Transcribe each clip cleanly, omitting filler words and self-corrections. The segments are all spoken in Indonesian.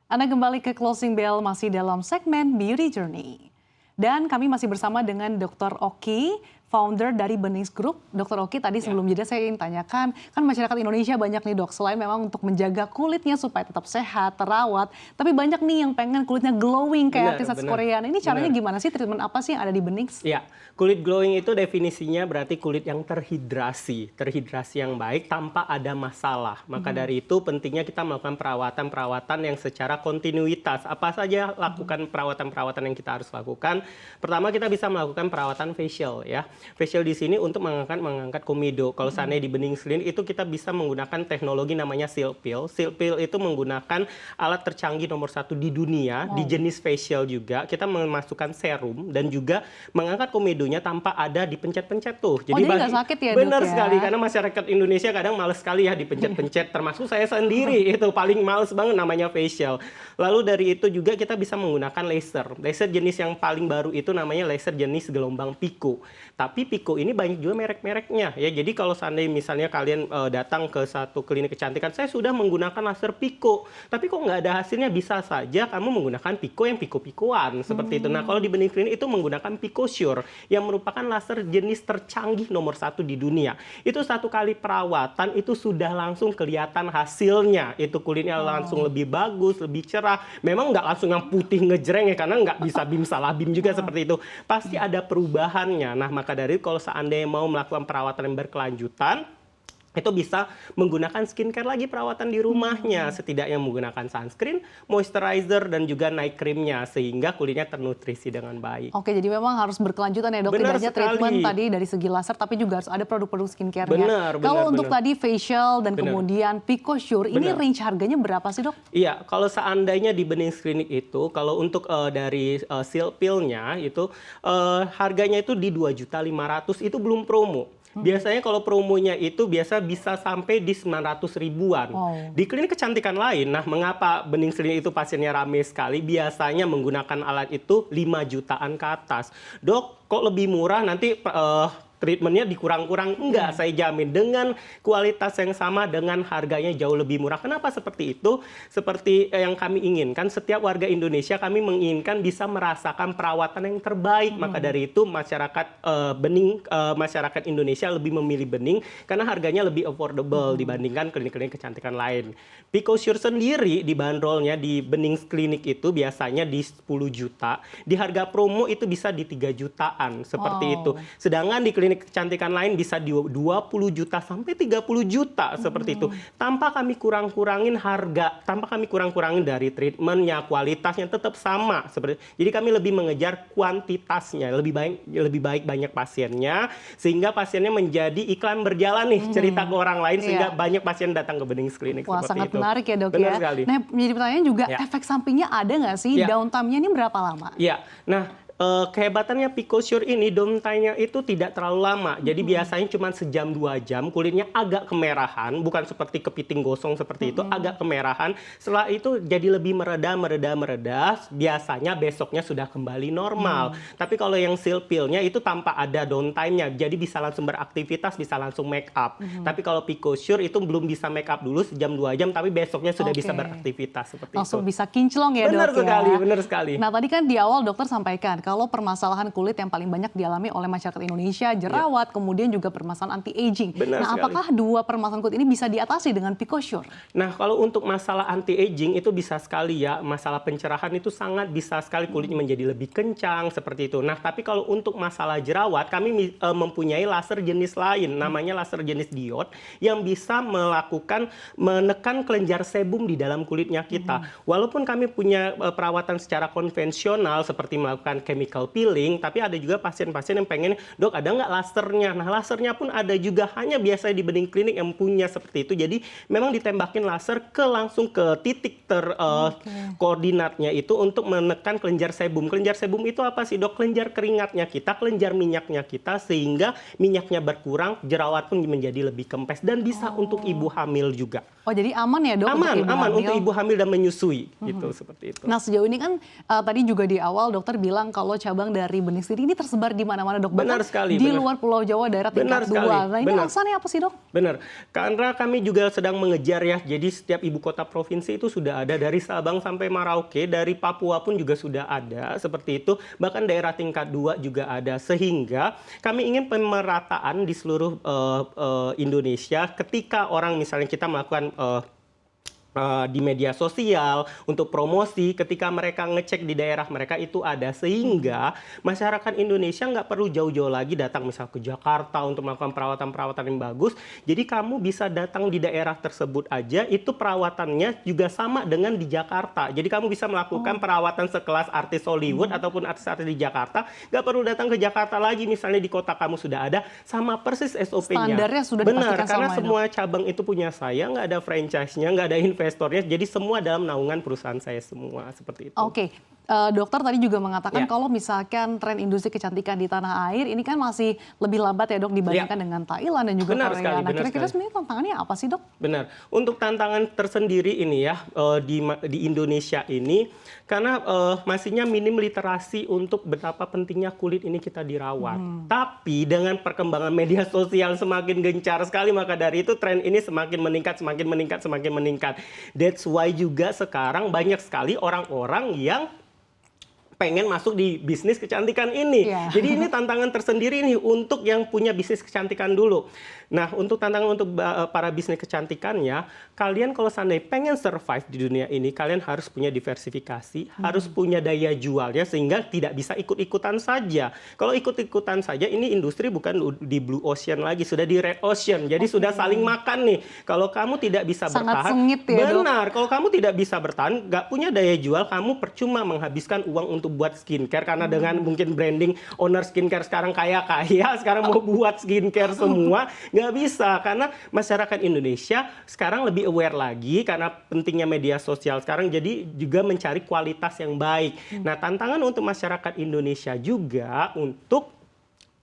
Anda kembali ke Closing Bell masih dalam segmen Beauty Journey. Dan kami masih bersama dengan Dr. Oki, founder dari Benings Group. Dr. Oki, tadi sebelum jeda saya ingin tanyakan, kan masyarakat Indonesia banyak nih dok, selain memang untuk menjaga kulitnya supaya tetap sehat, terawat, tapi banyak nih yang pengen kulitnya glowing kayak artis Korea. Nah, ini caranya gimana sih, treatment apa sih yang ada di Benings? Ya, kulit glowing itu definisinya berarti kulit yang terhidrasi yang baik tanpa ada masalah. Maka dari itu pentingnya kita melakukan perawatan yang secara kontinuitas. Apa saja lakukan perawatan-perawatan yang kita harus lakukan. Pertama kita bisa melakukan perawatan facial ya. Facial di sini untuk mengangkat komedo. Kalau seandainya di bening skin itu kita bisa menggunakan teknologi namanya Silk Peel. Silk Peel itu menggunakan alat tercanggih nomor 1 di dunia di jenis facial juga. Kita memasukkan serum dan juga mengangkat komedonya tanpa ada dipencet-pencet tuh. Jadi nggak sakit ya dok? Benar sekali, karena masyarakat Indonesia kadang males sekali ya dipencet-pencet. Termasuk saya sendiri itu paling males banget namanya facial. Lalu dari itu juga kita bisa menggunakan laser. Laser jenis yang paling baru itu namanya laser jenis gelombang Pico. Tapi Pico ini banyak juga merek-mereknya ya. Jadi kalau seandainya misalnya kalian datang ke satu klinik kecantikan, saya sudah menggunakan laser Pico. Tapi kok nggak ada hasilnya, bisa saja kamu menggunakan Pico yang Pico-Picoan seperti itu. Nah kalau di bening klinik itu menggunakan PicoSure yang merupakan laser jenis tercanggih nomor 1 di dunia. Itu 1 kali perawatan itu sudah langsung kelihatan hasilnya. Itu kulitnya langsung lebih bagus, lebih cerah. Memang nggak langsung yang putih ngejreng ya, karena nggak bisa bim salah bim juga seperti itu. Pasti ada perubahannya. Nah maka dari itu kalau seandainya mau melakukan perawatan yang berkelanjutan, itu bisa menggunakan skincare lagi perawatan di rumahnya. Setidaknya menggunakan sunscreen, moisturizer, dan juga night creamnya. Sehingga kulitnya ternutrisi dengan baik. Oke, jadi memang harus berkelanjutan ya dok. Tidak hanya treatment tadi dari segi laser, tapi juga harus ada produk-produk skincare-nya. Kalau untuk tadi facial dan kemudian PicoSure, ini range harganya berapa sih dok? Iya, kalau seandainya di Benings Clinic itu, kalau untuk dari Silk Peel-nya itu harganya itu di 2.500.000, itu belum promo. Biasanya kalau promonya itu biasa bisa sampai di 900 ribuan. Di klinik kecantikan lain, nah mengapa Bening Clinic itu pasiennya ramai sekali? Biasanya menggunakan alat itu 5 jutaan ke atas. Dok, kok lebih murah, nanti treatmentnya dikurang-kurang? Enggak, saya jamin dengan kualitas yang sama dengan harganya jauh lebih murah. Kenapa seperti itu? Seperti yang kami inginkan, setiap warga Indonesia kami menginginkan bisa merasakan perawatan yang terbaik. Maka dari itu masyarakat masyarakat Indonesia lebih memilih Bening karena harganya lebih affordable dibandingkan klinik-klinik kecantikan lain. PicoSure sendiri dibanderolnya di Bening Clinic itu biasanya di 10 juta. Di harga promo itu bisa di 3 jutaan seperti itu. Sedangkan di klinik kecantikan lain bisa di 20 juta sampai 30 juta seperti itu. Tanpa kami kurang-kurangin harga, tanpa kami kurang-kurangin dari treatmentnya, kualitasnya tetap sama seperti. Jadi kami lebih mengejar kuantitasnya, lebih baik banyak pasiennya, sehingga pasiennya menjadi iklan berjalan nih, cerita ke orang lain sehingga banyak pasien datang ke Bening Clinic. Wah, seperti sangat itu. Menarik ya dok. Benar ya. sekali. Nah, menjadi pertanyaan juga efek sampingnya ada nggak sih? Downtime-nya ini berapa lama? Iya, nah kehebatannya PicoSure ini downtime-nya itu tidak terlalu lama. Jadi biasanya cuma sejam 2 jam, kulitnya agak kemerahan, bukan seperti kepiting gosong seperti itu, agak kemerahan. Setelah itu jadi lebih mereda, biasanya besoknya sudah kembali normal. Tapi kalau yang Silk Peel-nya itu tanpa ada downtime-nya, jadi bisa langsung beraktivitas, bisa langsung make up. Tapi kalau PicoSure itu belum bisa make up dulu sejam 2 jam, tapi besoknya sudah bisa beraktivitas seperti langsung itu. bisa kinclong ya benar dok sekali, ya? Benar sekali. Nah tadi kan di awal dokter sampaikan, kalau permasalahan kulit yang paling banyak dialami oleh masyarakat Indonesia, jerawat, kemudian juga permasalahan anti-aging. Nah, apakah dua permasalahan kulit ini bisa diatasi dengan PicoSure? Nah, kalau untuk masalah anti-aging itu bisa sekali ya, masalah pencerahan itu sangat bisa sekali kulitnya menjadi lebih kencang seperti itu. Nah, tapi kalau untuk masalah jerawat, kami mempunyai laser jenis lain, namanya laser jenis diode, yang bisa menekan kelenjar sebum di dalam kulitnya kita. Walaupun kami punya perawatan secara konvensional seperti melakukan chemical peeling, tapi ada juga pasien-pasien yang pengen, dok ada nggak lasernya? Nah lasernya pun ada juga, hanya biasanya di Bening Clinic yang punya seperti itu. Jadi memang ditembakin laser langsung ke titik koordinatnya itu untuk menekan kelenjar sebum. Kelenjar sebum itu apa sih dok? Kelenjar keringatnya kita, kelenjar minyaknya kita, sehingga minyaknya berkurang, jerawat pun menjadi lebih kempes dan bisa untuk ibu hamil juga. Oh jadi aman ya dok? Aman untuk ibu hamil dan menyusui gitu seperti itu. Nah sejauh ini kan tadi juga di awal dokter bilang kalau kalau cabang dari Bening sendiri ini tersebar di mana-mana dok. Benar Bahkan sekali, di benar. luar Pulau Jawa daerah Benar tingkat 2. sekali, Nah ini benar. alasannya apa sih dok? Benar, karena kami juga sedang mengejar ya, jadi setiap ibu kota provinsi itu sudah ada, dari Sabang sampai Merauke, dari Papua pun juga sudah ada, seperti itu, bahkan daerah tingkat 2 juga ada, sehingga kami ingin pemerataan di seluruh Indonesia. Ketika orang misalnya kita melakukan di media sosial untuk promosi, ketika mereka ngecek di daerah mereka itu ada, sehingga masyarakat Indonesia nggak perlu jauh-jauh lagi datang misal ke Jakarta untuk melakukan perawatan-perawatan yang bagus. Jadi kamu bisa datang di daerah tersebut aja, itu perawatannya juga sama dengan di Jakarta. Jadi kamu bisa melakukan perawatan sekelas artis Hollywood ataupun artis-artis di Jakarta, nggak perlu datang ke Jakarta lagi, misalnya di kota kamu sudah ada, sama persis SOP-nya. Standarnya sudah benar, dipastikan karena sama, semua cabang itu punya saya, nggak ada franchise-nya, nggak ada investornya, jadi semua dalam naungan perusahaan saya semua, seperti itu. Oke. Dokter tadi juga mengatakan Ya. kalau misalkan tren industri kecantikan di tanah air ini kan masih lebih lambat ya dok dibandingkan dengan Thailand dan juga Benar Korea. sekali, Nah benar kira-kira sekali. sebenarnya tantangannya apa sih dok? Benar. Untuk tantangan tersendiri ini ya di Indonesia ini, karena masihnya minim literasi untuk betapa pentingnya kulit ini kita dirawat. Tapi dengan perkembangan media sosial semakin gencar sekali, maka dari itu tren ini semakin meningkat, semakin meningkat, semakin meningkat. That's why juga sekarang banyak sekali orang-orang yang pengen masuk di bisnis kecantikan ini. Iya. Jadi ini tantangan tersendiri nih untuk yang punya bisnis kecantikan dulu. Nah, untuk tantangan untuk para bisnis kecantikannya, kalian kalau seandainya pengen survive di dunia ini, kalian harus punya diversifikasi, harus punya daya jual ya, sehingga tidak bisa ikut-ikutan saja. Kalau ikut-ikutan saja, ini industri bukan di blue ocean lagi, sudah di red ocean. Jadi sudah saling makan nih. Kalau kamu tidak bisa Sangat bertahan, sengit ya, Dok. benar. Kalau kamu tidak bisa bertahan, nggak punya daya jual, kamu percuma menghabiskan uang untuk buat skincare, karena dengan mungkin branding owner skincare sekarang kaya-kaya, sekarang mau buat skincare semua, nggak bisa, karena masyarakat Indonesia sekarang lebih aware lagi karena pentingnya media sosial sekarang, jadi juga mencari kualitas yang baik. Nah, tantangan untuk masyarakat Indonesia juga untuk,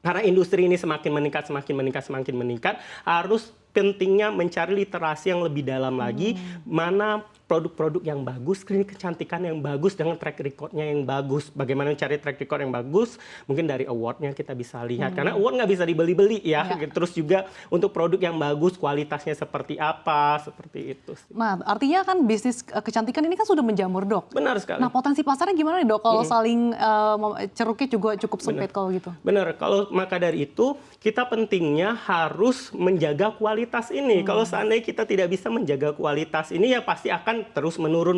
karena industri ini semakin meningkat, semakin meningkat, harus pentingnya mencari literasi yang lebih dalam lagi, mana produk-produk yang bagus, klinik kecantikan yang bagus dengan track record-nya yang bagus. Bagaimana mencari track record yang bagus? Mungkin dari award-nya kita bisa lihat. Karena award nggak bisa dibeli-beli ya. Terus juga untuk produk yang bagus, kualitasnya seperti apa, seperti itu sih. Nah artinya kan bisnis kecantikan ini kan sudah menjamur dok. Benar sekali. Nah potensi pasarnya gimana nih dok? Kalau saling ceruknya juga cukup sempit kalau gitu. Benar, kalau maka dari itu kita pentingnya harus menjaga kualitas ini. Kalau seandainya kita tidak bisa menjaga kualitas ini, ya pasti akan terus menurun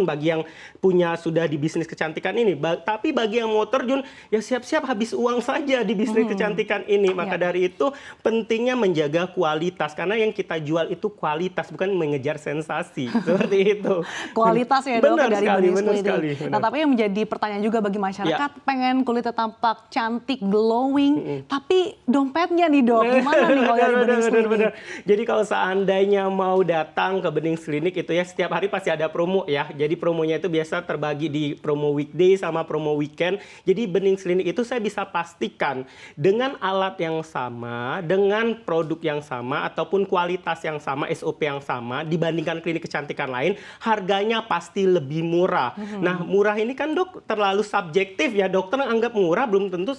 bagi yang punya sudah di bisnis kecantikan ini. Tapi bagi yang mau terjun, ya siap-siap habis uang saja di bisnis kecantikan ini. Maka dari itu pentingnya menjaga kualitas, karena yang kita jual itu kualitas, bukan mengejar sensasi. Seperti itu. Kualitas ya dok Benar dari sekali, Bening benar Squid sekali, ini. Nah benar. tapi yang menjadi pertanyaan juga bagi masyarakat, pengen kulitnya tampak cantik, glowing, tapi dompetnya nih dok, gimana nih kalau dari Bening Squid ini? Jadi kalau seandainya mau datang ke Bening Clinic itu ya, setiap hari pasti ada promo ya. Jadi promonya itu biasa terbagi di promo weekday sama promo weekend. Jadi Bening Clinic itu saya bisa pastikan dengan alat yang sama, dengan produk yang sama, ataupun kualitas yang sama, SOP yang sama dibandingkan klinik kecantikan lain, harganya pasti lebih murah. Nah, murah ini kan dok terlalu subjektif ya. Dokter anggap murah, belum tentu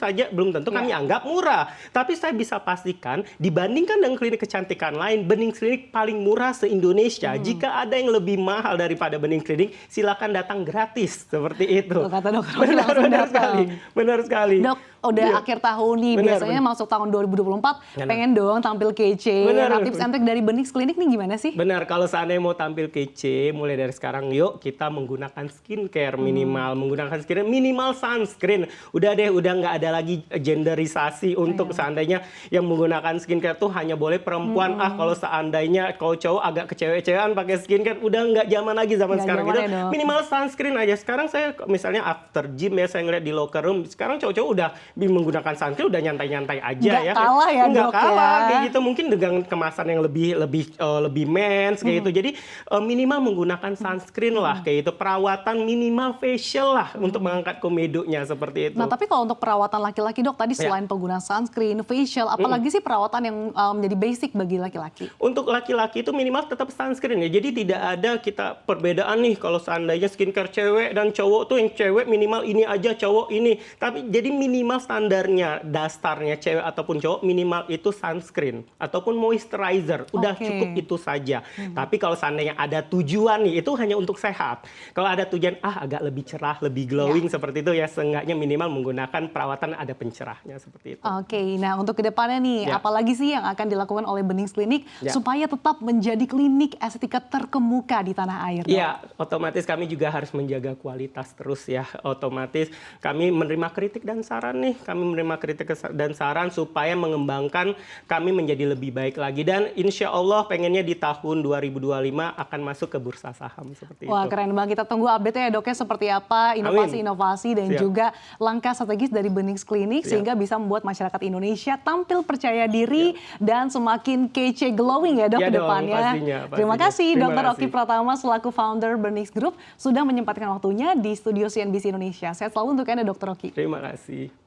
kami anggap murah. Tapi saya bisa pastikan dibandingkan dengan klinik kecantikan lain, Bening Clinic paling murah se-Indonesia. Jika ada yang lebih mahal daripada Bening Clinic, silakan datang gratis. Seperti itu. Tuh, kata dokter langsung datang. Benar sekali. Dok, udah Iya. akhir tahun nih, biasanya masuk tahun 2024, pengen dong tampil kece. Nah, tips and trick dari Bening Clinic nih gimana sih? Benar, kalau seandainya mau tampil kece, mulai dari sekarang yuk kita menggunakan skincare menggunakan skincare minimal sunscreen. Udah nggak ada lagi genderisasi untuk seandainya yang menggunakan skincare tuh hanya boleh perempuan. Kalau seandainya kalau cowok agak kecewe-cewean pakai skincare, udah nggak zaman lagi zaman Nggak sekarang zaman gitu. ya, dok. Minimal sunscreen aja. Sekarang saya misalnya after gym ya, saya ngeliat di locker room, sekarang cowok-cowok udah menggunakan sunscreen udah nyantai-nyantai aja. Nggak ya. kalah ya, Nggak dok, kalah ya. kayak gitu, mungkin dengan kemasan yang lebih mens kayak gitu. Jadi minimal menggunakan sunscreen lah kayak gitu. Perawatan minimal facial lah untuk mengangkat komedonya seperti itu. Nah, tapi kalau untuk perawatan laki-laki dok, tadi selain penggunaan sunscreen, facial, apalagi sih perawatan yang menjadi basic bagi laki-laki? Untuk laki-laki itu minimal tetap sunscreen ya. Jadi tidak ada misalnya kita perbedaan nih kalau seandainya skincare cewek dan cowok tuh, yang cewek minimal ini aja, cowok ini. Tapi jadi minimal standarnya, dasarnya cewek ataupun cowok minimal itu sunscreen ataupun moisturizer. Udah cukup itu saja. Tapi kalau seandainya ada tujuan nih, itu hanya untuk sehat. Kalau ada tujuan agak lebih cerah, lebih glowing seperti itu ya, seenggaknya minimal menggunakan perawatan ada pencerahnya seperti itu. Oke, nah untuk kedepannya nih, apalagi sih yang akan dilakukan oleh Benings Clinic supaya tetap menjadi klinik estetika terkemuka di tanah air? Iya, otomatis kami juga harus menjaga kualitas terus ya. Otomatis kami menerima kritik dan saran nih, dan saran supaya mengembangkan kami menjadi lebih baik lagi. Dan insya Allah pengennya di tahun 2025 akan masuk ke bursa saham seperti itu. Wah, keren banget. Kita tunggu update-nya ya dok ya, seperti apa inovasi-inovasi dan juga langkah strategis dari Benings Clinic sehingga bisa membuat masyarakat Indonesia tampil percaya diri dan semakin kece glowing ya dok ke depannya. Pastinya. Terima kasih Dr. Oki Pratama selaku founder Benings Group sudah menyempatkan waktunya di studio CNBC Indonesia. Sehat selalu untuk Anda Dr. Oki. Terima kasih.